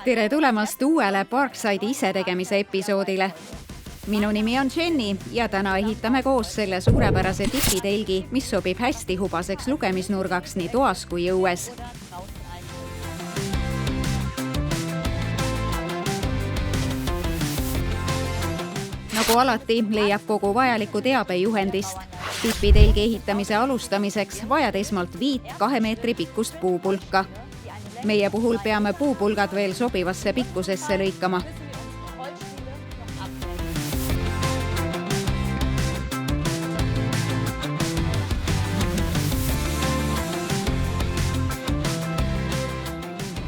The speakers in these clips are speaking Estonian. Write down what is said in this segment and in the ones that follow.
Tere tulemast uuele Parkside'i isetegemise episoodile. Minu nimi on Jenny ja täna ehitame koos selle suurepärase tipitelgi, mis sobib hästi hubaseks lugemisnurgaks nii toas kui õues. Nagu alati leiab kogu vajaliku teabe juhendist. Tipitelgi ehitamise alustamiseks vajad esmalt 5 meetri pikkust puupulka. Meie puhul peame puupulgad veel sobivasse pikkusesse lõikama.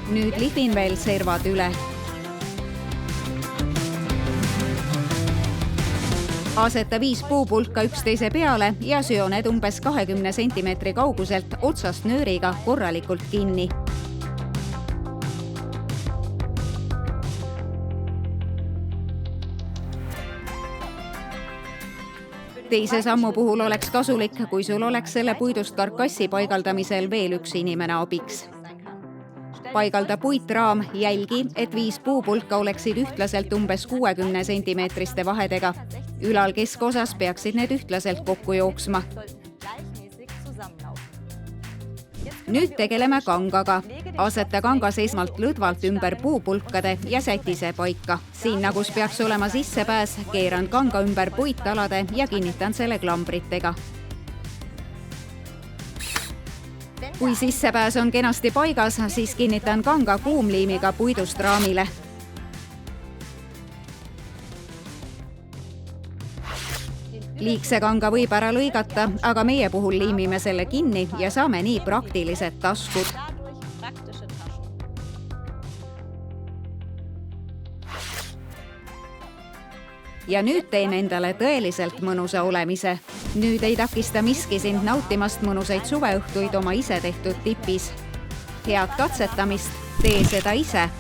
Nüüd lihvin veel servad üle. Aseta 5 puupulka üksteise peale ja seo need umbes 20 cm kauguselt otsast nööriga korralikult kinni. Teise sammu puhul oleks kasulik, kui sul oleks selle puidust karkassi paigaldamisel veel üks inimene abiks. Paigalda puitraam, jälgi, et 5 puupulka oleksid ühtlaselt umbes 60 cm vahedega. Ülal keskosas peaksid need ühtlaselt kokku jooksma. Nüüd tegeleme kangaga. Aseta kangas esmalt lõdvalt ümber puupulkade ja säti see paika. Sinna, kus peaks olema sissepääs, keeran kanga ümber puitalade ja kinnitan selle klambritega. Kui sissepääs on kenasti paigas, siis kinnitan kanga kuumliimiga puidust raamile. Liigse kanga võib ära lõigata, aga meie puhul liimime selle kinni ja saame nii praktilised taskud. Ja nüüd teen endale tõeliselt mõnusa olemise. Nüüd ei takista miski sind nautimast mõnusaid suveõhtuid oma ise tehtud tipis. Head katsetamist, tee seda ise!